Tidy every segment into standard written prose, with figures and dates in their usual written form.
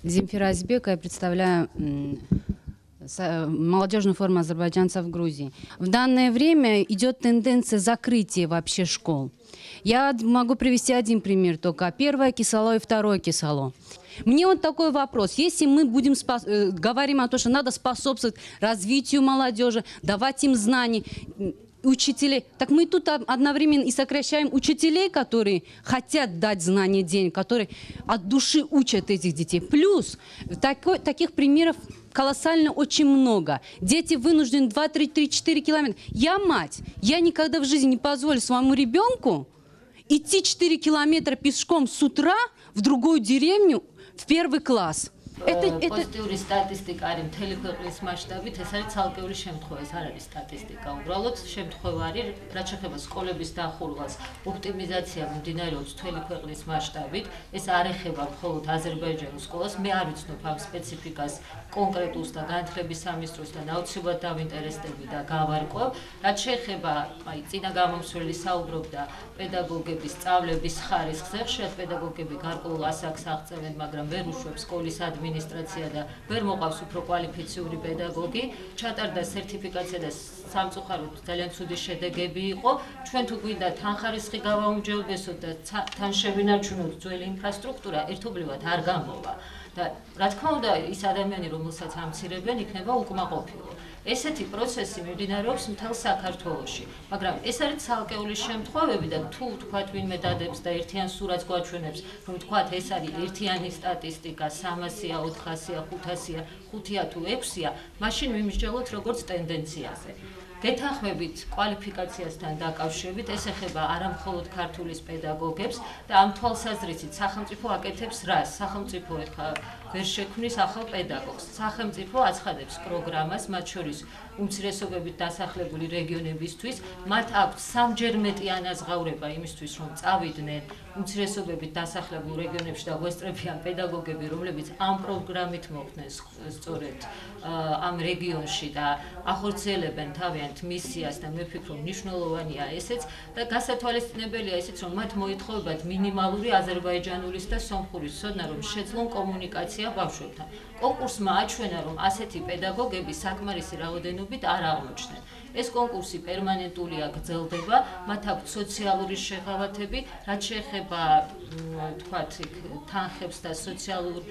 Земфира Азбек, я представляю молодежную форму азербайджанцев в Грузии. В данное время идет тенденция закрытия вообще школ. Я могу привести один пример только. Первое кисало и второе кисало. Мне вот такой вопрос. Если мы будем говорим о том, что надо способствовать развитию молодежи, давать им знания, учителей, так мы тут одновременно и сокращаем учителей, которые хотят дать знания денег, которые от души учат этих детей. Плюс таких примеров колоссально очень много. Дети вынуждены 2, 3, 4 километра. Я мать, я никогда в жизни не позволю своему ребенку идти 4 километра пешком с утра в другую деревню в первый класс. Pozitīvi statistika arī მთელი ქვეყნის მასშტაბით ეს არის ცალკეული შემთხვევა, ეს არ არის სტატისტიკა. უბრალოდ შემთხვევა არის, რაც შეეხება სკოლების დახურვას, ოპტიმიზაცია მიმდინარეობს მთელი ქვეყნის მასშტაბით. ეს არ ეხება მხოლოდ აზერბაიჯანის სკოლას, მე არ ვიცნობ ამ სპეციფიკას კონკრეტულს და განათლების სამინისტროსთან აუცილებლად დავინტერესდები და გავარკვევ. რაც შეეხება, აი, წინა გამომსვლელი საუბრობდა პედაგოგების სწავლების ხარისხზე, ხშირად პედაგოგები გარკვეულ ასაკს აღწევენ, მაგრამ ვერ უშვებს სკოლის ადმინისტრაცია და ვერ მოყავს უფრო კვალიფიციური პედაგოგი, ჩატარდა სერტიფიკაცია და სამწუხაროდ ძალიან ცუდი შედეგები იყო. ჩვენ თუ გვინდა თანხარისხი გავაუმჯობესოთ და თან შევინარჩუნოთ ძველი ინფრასტრუქტურა, ერთობლივად არ გამოვა. და რა თქმა უნდა, ის ადამიანი, რომელსაც ამცირებენ, იქნება უკმაყოფილო. ესეთი პროცესი მიმდინარეობს მთელ საქართველოში, მაგრამ ეს არის ცალკეული შემთხვევები და თუ თქვათ ვინმე დადებს და ერთიან სურათს გვაჩვენებს, რომ თქვათ ეს არის ერთიანი სტატისტიკა 300-ია, 400-ია, 500-ია, 5-ია თუ 6-ია, მაშინ ვიმსჯელოთ როგორც ტენდენციაზე. გეთანხმებით კვალიფიკაციასთან დაკავშირებით ეს ეხება არამხოლოდ ქართულის პედაგოგებს და ამ თვალსაზრისით სახელმწიფო აკეთებს რას? სახელმწიფო ეხლა ვერ შექმნის ახალ პედაგოგს. სახელმწიფო აცხადებს პროგრამას, მათ შორის უმცირესობებით დასახლებული რეგიონებისთვის, მათ აქვთ სამჯერ მეტი ანაზღაურება იმისთვის, რომ წავიდნენ უმცირესობებით დასახლებულ რეგიონებში და გვესწრებიან პედაგოგები, რომლებიც ამ პროგრამით მოხდნენ სწორედ ამ რეგიონში და ახორციელებენ თავიანთ მისიას და მე ვფიქრობ მნიშვნელოვანია ესეც და გასათვალისწინებელია ისიც, რომ მათ მოითხოვებათ მინიმალური აზერბაიჯანულის და სომხურის ცოდნა, რომ შეძლონ კომუნიკაცია ბავშვებთან. კონკურსმა აჩვენა, რომ ასეთი პედაგოგები საკმარისი რაოდენობით არ აღმოჩნდნენ. ეს კონკურსი პერმანენტულია, გრძელდება, მათ აქვთ სოციალური შეღავათები, რაც შეეხება თქვათ თანხებს და სოციალურ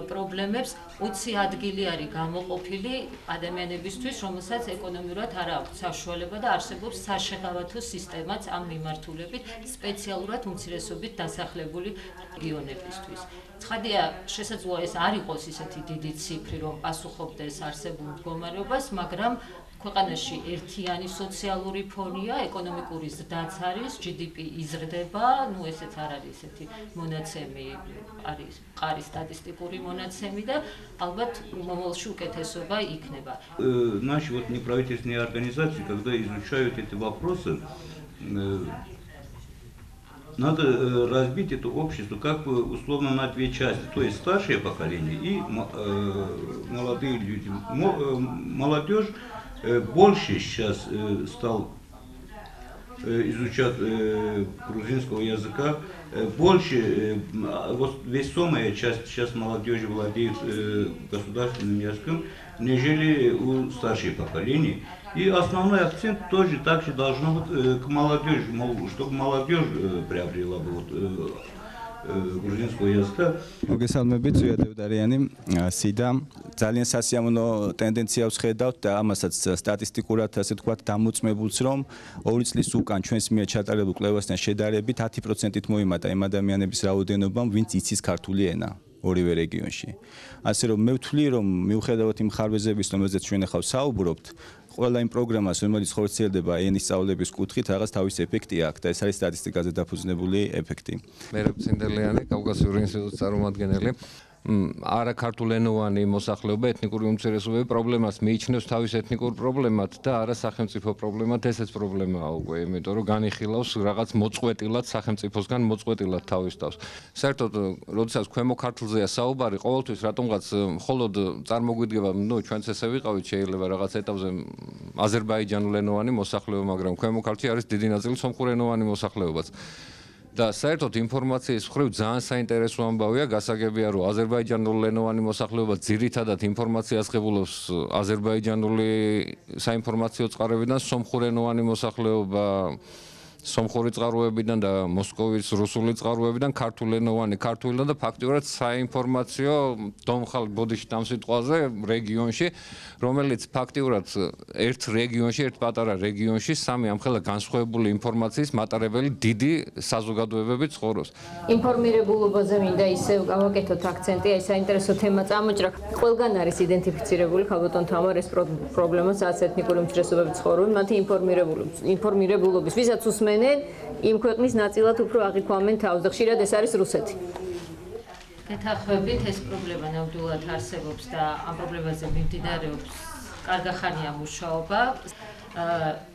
პრობლემებს, 20 ადგილი არის გამოყოფილი ადამიანებისთვის, რომელსაც ეკონომიურად არ აქვს საშუალება და არსებობს საშეღავათო სისტემაც ამ მიმართულებით, სპეციალურად უმცირესობით დასახლებული რეგიონებისთვის. ცხადია, შესაძლოა ეს არ იყოს ისეთი დიდი ციფრი, რომ პასუხობდეს არსებულ მდგომარეობას, მაგრამ ქვეყანაში ერთიანი სოციალური ფონია, ეკონომიკური ზრდაც არის, GDP იზრდება, ну ესეც არ არის ესეთი მონაცემი, არის მყარი სტატისტიკური მონაცემი და ალბათ მომავალში უკეთესობა იქნება. Наши вот неправительственные организации, когда изучают эти вопросы, надо разбить это общество как бы условно на две части, то есть старшее поколение и молодые люди. Молодежь больше сейчас стал изучать грузинского языка, больше, вот весомая часть сейчас молодежи владеет государственным языком, нежели у старшего поколения. И основной акцент тоже также должно быть к молодежи, чтобы молодежь приобрела бы вот грузинского языка. მოგესალმებით, ზვია დევდარიანი, სიდა. ძალიან სასიამოვნო ტენდენციას ხედავთ და ამასაც სტატისტიკურად ასე ვთქვათ დამოწმებულს, რომ 2 წლის უკან ჩვენს მიერ ჩატარებულ კვლევასთან შედარებით 10%-ით მოიმატა იმ ადამიანების რაოდენობამ, ვინც იცის ქართული ენა ორივე რეგიონში. ასე რომ მე ვთვლი, რომ მიუხედავად იმ ხარვეზების, რომელზეც ჩვენ ახლა საუბრობთ, ყველა იმ პროგრამას, რომელიც ხორციელდება ენის სწავლების კუთხით, რაღაც თავის ეფექტი აქვს და ეს არის სტატისტიკაზე დაფუძნებული ეფექტი. მე რწინდელიანი, კავკასიური ინსტიტუტის წარმომადგენელი. არაქართულენოვანი მოსახლეობა, ეთნიკური უმცირესობები პრობლემას მიიჩნევს თავის ეთნიკურ პრობლემად და არა სახელმწიფო პრობლემად, ესეც პრობლემაა უკვე, იმიტომ რომ განიხილავს რაღაც მოწყვეტილად სახელმწიფოსგან მოწყვეტილად თავის თავს. საერთოდ, როდესაც ქვემო ქართულზეა საუბარი, ყოველთვის რატომღაც მხოლოდ წარმოგვიდგება, ნუ ჩვენც ესე ვიყავით, შეიძლება რაღაც ეტაპზე აზერბაიჯანულენოვანი მოსახლეობა, მაგრამ ქვემო ქართლში არის დიდი ნაწილი სომხურენოვანი მოსახლეობაც. და საერთოდ ინფორმაციის მხრივ ძალიან საინტერესო ამბავია, გასაგებია, რომ აზერბაიჯანულენოვანი მოსახლეობა ძირითადად ინფორმაციას ღებულობს აზერბაიჯანული საინფორმაციო წყაროებიდან, სომხურენოვანი მოსახლეობა სომხური წყაროებიდან და მოსკოვის რუსული წყაროებიდან, ქართულიდან და ფაქტიურად საინფორმაციო დომხალ ბოდიში ამ სიტყვაზე რეგიონში, რომელიც ფაქტიურად ერთ პატარა რეგიონში სამი ამხელა განსხვავებული ინფორმაციის მატარებელი დიდი საზოგადოებები ცხოვრობს. ინფორმირებულობაზე მინდა ისევ გავაკეთოთ აქცენტი, აი საინტერესო თემა წამოჭრა. ყველგან არის იდენტიფიცირებული ხალბატონ თამარ ეს პრობლემა, სადაც ეთნიკური უმცირესობები ცხოვრობენ, მათი ინფორმირებულობის, ვისაც უსმენ იმ ქვეყნის ნაწილად უფრო აღიქვამენ თავს და ხშირად ეს არის რუსეთი. გეთანხმებით ეს პრობლემა ნამდვილად არსებობს და ამ პრობლემაზე მიმდინარეობს კარგახანია მუშაობა.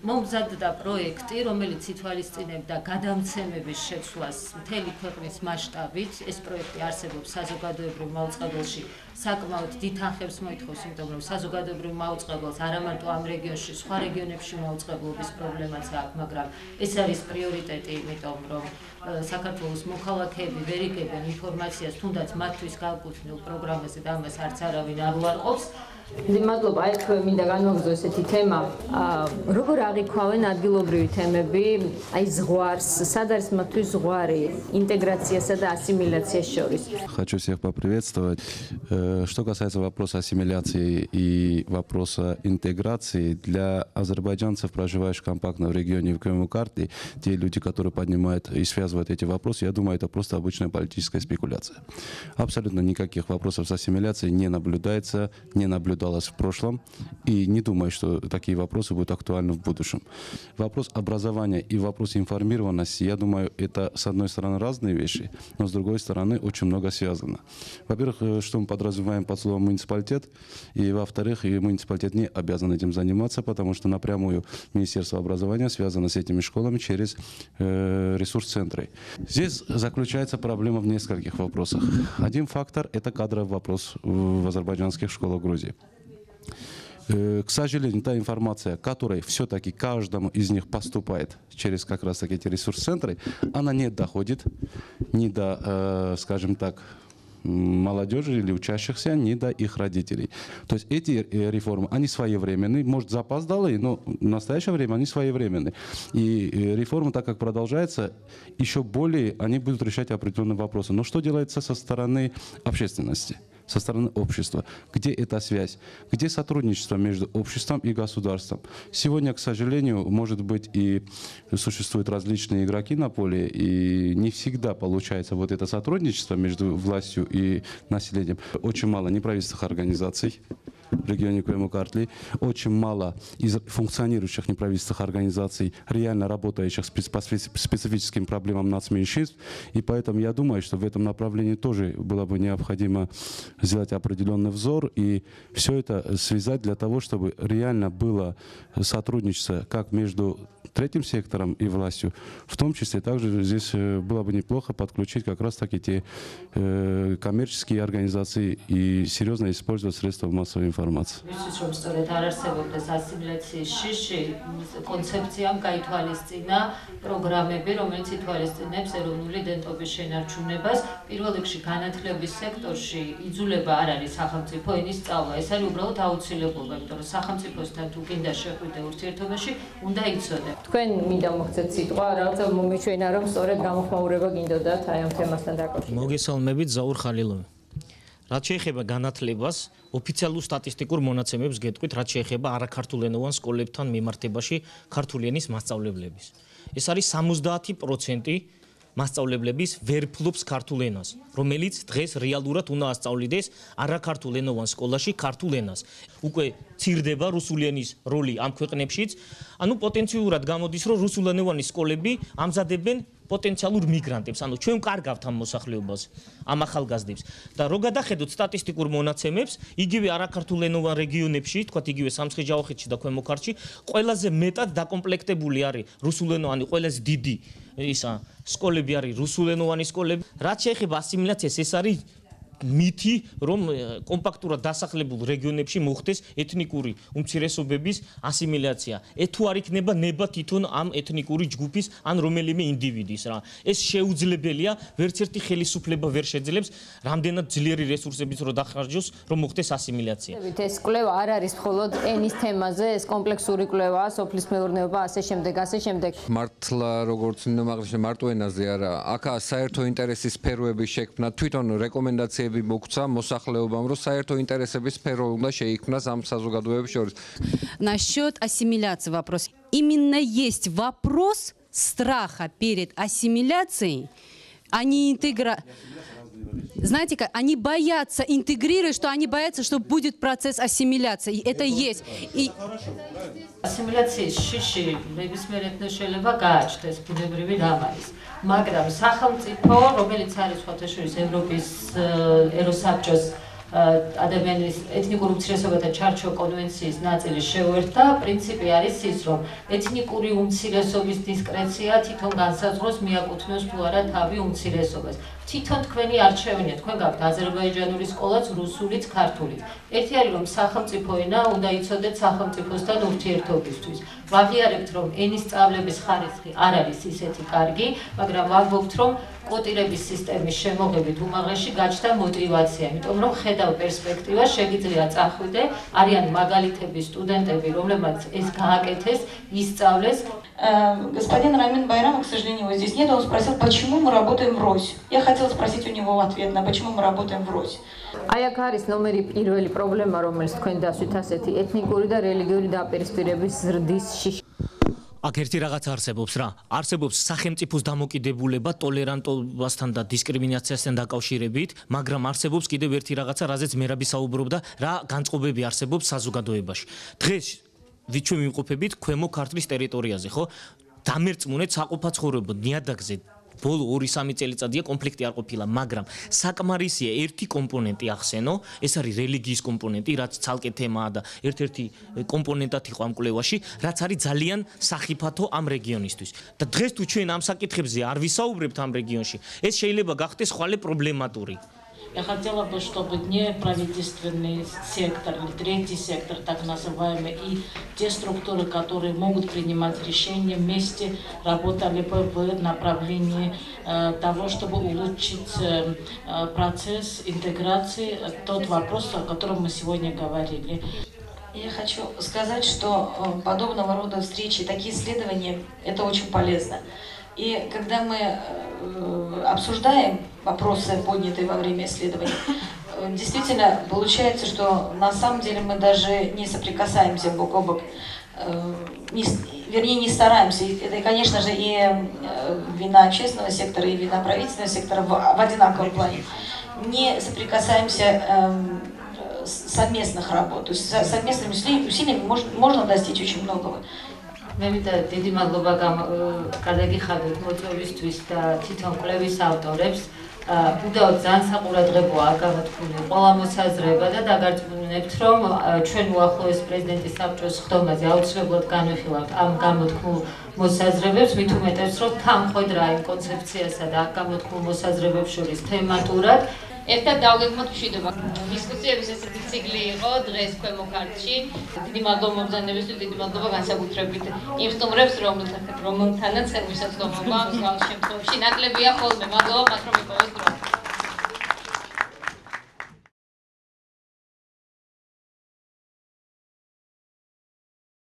მომზადდა პროექტი, რომელიც ითვალისწინებდა გადამცემების შეცვლას მთელი ქვეყნის მასშტაბით. ეს პროექტი არსებობს საზოგადოებრივ მაუწყებელში. საკმაოდ დიდ თანხებს მოითხოვს, იმიტომ რომ საზოგადოებრივ მაუწყებელს არა მარტო ამ რეგიონში, სხვა რეგიონებში მაუწყებლობის პრობლემაც აქვს, მაგრამ ეს არის პრიორიტეტი, იმიტომ რომ საქართველოს მოქალაქეები ვერ იგებენ ინფორმაციას, თუნდაც მათთვის განკუთვნილ პროგრამაზე და ამას არც არავინ არ უარყოფს. მადლობა, აი მინდა განვაგრძო ესეთი თემა. როგორ აღიქვამენ ადგილობრივი თემები, აი ზღვარს, სად არის მათთვის ზღვარი интеграциასა და ассимиляциას შორის? Хочу всех поприветствовать. Что касается вопроса ассимиляции и вопроса интеграции, для азербайджанцев, проживающих компактно в регионе Кайму-Карты, те люди, которые поднимают и связывают эти вопросы, я думаю, это просто обычная политическая спекуляция. Абсолютно никаких вопросов с ассимиляцией не наблюдается, не наблюдалось в прошлом, и не думаю, что такие вопросы будут актуальны в будущем. Вопрос образования и вопрос информированности, я думаю, это, с одной стороны, разные вещи, но с другой стороны, очень много связано. Во-первых, что мы подразумеваем под словом муниципалитет, и во-вторых, муниципалитет не обязан этим заниматься, потому что напрямую Министерство образования связано с этими школами через ресурс-центры. Здесь заключается проблема в нескольких вопросах. Один фактор – это кадровый вопрос в азербайджанских школах Грузии. К сожалению, та информация, которая все-таки каждому из них поступает через как раз таки эти ресурс-центры, она не доходит ни до, скажем так, молодежи или учащихся, ни до их родителей. То есть эти реформы, они своевременные, может запоздалые, но в настоящее время они своевременные. И реформа, так как продолжается, еще более они будут решать определенные вопросы. Но что делается со стороны общественности? Со стороны общества. Где эта связь? Где сотрудничество между обществом и государством? Сегодня, к сожалению, может быть, и существуют различные игроки на поле, и не всегда получается вот это сотрудничество между властью и населением. Очень мало неправительственных организаций в регионе Кайму-Карты, очень мало из функционирующих неправительственных организаций, реально работающих по специфическим проблемам нацменьшинств. И поэтому я думаю, что в этом направлении тоже было бы необходимо сделать определенный взор и все это связать для того, чтобы реально было сотрудничество как между третьим сектором и властью. В том числе также здесь было бы неплохо подключить как раз таки те коммерческие организации и серьезно использовать средства массовой информации. Მისთვის რომ სწორედ არ არსებობდეს ასიმილაციის შიში, კონცეფციამ გაითვალისწინა პროგრამები, რომელიც ითვალისწინებს ეროვნული იდენტობის შენარჩუნებას. პირველ რიგში განათლების სექტორში იძულება არ არის სახელმწიფო ენის სწავლა. ეს არის უბრალოდ აუცილებლობა, იმიტომ რომ სახელმწიფოსთან თუ გინდა შეხვიდე ურთიერთობაში, უნდა იცოდე. თქვენ მინდა მოგცეთ სიტყვა, რაღაცა მომიჩვენა რომ სწორედ გამოხმაურება გინდოდათ აი ამ თემასთან დაკავშირებით. მოგესალმებით, ზაურ ხალილოვი. რაც შეეხება განათლებას, ოფიციალურ სტატისტიკურ მონაცემებს გეტყვით, რაც შეეხება არაქართულენოვან სკოლებთან მიმართებაში ქართული ენის მასწავლებლების. ეს არის 70% მასწავლებლების ვერ ფლობს ქართულ ენას, რომელიც დღეს რეალურად უნდა ასწავლიდეს არაქართულენოვან სკოლაში ქართულ ენას. უკვე ცირდება რუსული ენის როლი ამ ქვეყნებშიც. ანუ პოტენციურად გამოდის, რომ რუსულენოვანი სკოლები ამზადებენ პოტენციალურ მიგრანტებს, ანუ ჩვენ ვკარგავთ ამ მოსახლეობას, ამ ახალგაზრდებს. და რო გადახედოთ სტატისტიკურ მონაცემებს, იგივე არაქართულენოვან რეგიონებში, თქვათ იგივე სამცხე-ჯავახეთში და ქვემო ქართლში, ყველაზე მეტად დაკომპლექტებული არის რუსულენოვანი, ყველაზე დიდი ისა სკოლები არის რუსულენოვანი სკოლები. რაც შეეხება ასიმილაციას, ეს არის მითი, რომ კომპაქტურად დასახლებულ რეგიონებში მოხდეს ეთნიკური უმცირესობების ასიმილაცია. თუ არ იქნება ნება თვითონ ამ ეთნიკური ჯგუფის ან რომელიმე ინდივიდის რა. ეს შეუძლებელია, ვერც ერთი ხელისუფლება ვერ შეძლებს რამდენად ძლიერი რესურსებით რო დახარჯოს, რომ მოხდეს ასიმილაცია. ეს კვლევა არ არის მხოლოდ ენის თემაზე, ეს კომპლექსური კვლევაა, სოფლის მეურნეობა, ასე შემდეგ. მართლა როგორც ნომაღლიშე მარტო ენაზე არა, აქა საერთო ინტერესის სფეროების შექმნა, თვითონ რეკომენდაციები მოგცა მოსახლეობამ, რომ საერთო ინტერესების სფერო უნდა შეიქმნას ამ საზოგადოებებს შორის. Насчет ассимиляции вопрос. Именно есть вопрос страха перед ассимиляцией, а не Знаете как, они боятся интегрировать, что они боятся, что будет процесс ассимиляции. Это есть. Ассимиляციის შიში ნებისმიერ ეთნოს შეიძლება გააჩნდეს ბუნებრივი რამ არის. მაგრამ სახელმწიფო, რომელიც არის ხოთაშორის ევროპის ეროსაბჭოს ადამიანის ეთნიკურ უმცირესობათა ჩარჩო კონვენციის ნაწილი შეუერთდა, პრინციპი არის ის, რომ ეთნიკური უმცირესობის დისკრეცია თვითონ განსაზღვროს მიაკუთვნოს თუ არა თავი უმცირესობას. თვითონ თქვენი არჩევანია, თქვენ გაქვთ აზერბაიჯანული სკოლაც, რუსულიც, ქართულიც. ერთი არის რომ სახელმწიფო ენა უნდა იცოდეთ სახელმწიფოსთან ურთიერთობისთვის. ვაღიარებთ რომ ენის სწავლების ხარისხი არ არის ისეთი კარგი, მაგრამ ვამბობთ რომ კოტირების სისტემის შემოღებით უმაღლესში გაჩნდა мотивация, იმიტომ რომ ხედავ პერსპექტივას, შეგიძლია წახვიდე, არიან მაგალითები სტუდენტები, რომლებმაც ეს გააკეთეს, ისწავლეს. Господин Рамин Байрамов, к сожалению, его здесь нет, он спросил, почему мы работаем врозь. Я хотела спросить у него в ответ на почему мы работаем врозь. Აი აქ არის ნომერი პირველი პრობლემა, რომელიც თქვენ დასვით ასეთი ეთნიკური და რელიგიური დაპირისპირების ზრდის შიში. აქ ერთი რაღაც არსებობს რა. არსებობს სახელმწიფოს დამოკიდებულება ტოლერანტობასთან და დისკრიმინაციასთან დაკავშირებით, მაგრამ არსებობს კიდევ ერთი რაღაცა, რაზეც მერაბი საუბრობდა, რა განწყობები არსებობს საზოგადოებაში. დღეს ვით ჩვენ ვიმყოფებით ქვემო ქართლის ტერიტორიაზე, ხო? დამერწმუნეთ საყოფაცხოვრებო ნიადაგზე ბოლო 2-3 წელიწადია კონფლიქტი არ ყოფილა, მაგრამ საკმარისია ერთი კომპონენტი ახსენო, ეს არის რელიგიის კომპონენტი, რაც ცალკე თემაა და ერთ-ერთი კომპონენტად იყო ამ კვლევაში, რაც არის ძალიან სახიფათო ამ რეგიონისთვის. და დღეს თუ ჩვენ ამ საკითხებზე არ ვისაუბრებთ ამ რეგიონში, ეს შეიძლება გახდეს ხვალე პრობლემატური. Я хотела бы, чтобы неправительственный сектор или третий сектор, так называемый, и те структуры, которые могут принимать решения, вместе работали бы в направлении того, чтобы улучшить процесс интеграции, тот вопрос, о котором мы сегодня говорили. Я хочу сказать, что подобного рода встречи, такие исследования, это очень полезно. И когда мы обсуждаем вопросы, поднятые во время исследований, действительно получается, что на самом деле мы даже не соприкасаемся бок о бок, вернее не стараемся. Это, конечно же, и вина общественного сектора, и вина правительственного сектора в одинаковом плане. Не соприкасаемся совместных работ. То есть совместными усилиями можно достичь очень многого. მე მინდა დიდი მადლობა გადაგიხადოთ მოწვევისთვის და თვითონ კვლევის ავტორებს. უდავოდ ძალიან საყურადღებოა გამოთქმული ყველა მოსაზრება და დაგარწმუნებთ, რომ ჩვენ უახლოეს პრეზიდენტის საბჭოს ხდომაზე აუცილებლად განვიხილავთ ამ გამოთქმულ მოსაზრებებს, მით უმეტეს, რომ თანხვედრა იმ კონცეფციასა და გამოთქმულ მოსაზრებებს შორის თემატურად. ერთად დავგეგმოთ მშვიდობა. დისკუსიების ესეთი ციკლი იყო დღეს ქვემო ქართლში. დიდი მადლობა მობრძანებისთვის, დიდი მადლობა განსაკუთრებით იმ სტუმრებს, რომელთანაც ვისაც ხდომობა მსგავს შემთხვევაში ნაკლებია ხოლმე. მადლობა მათ, რომ იპოვეს დრო.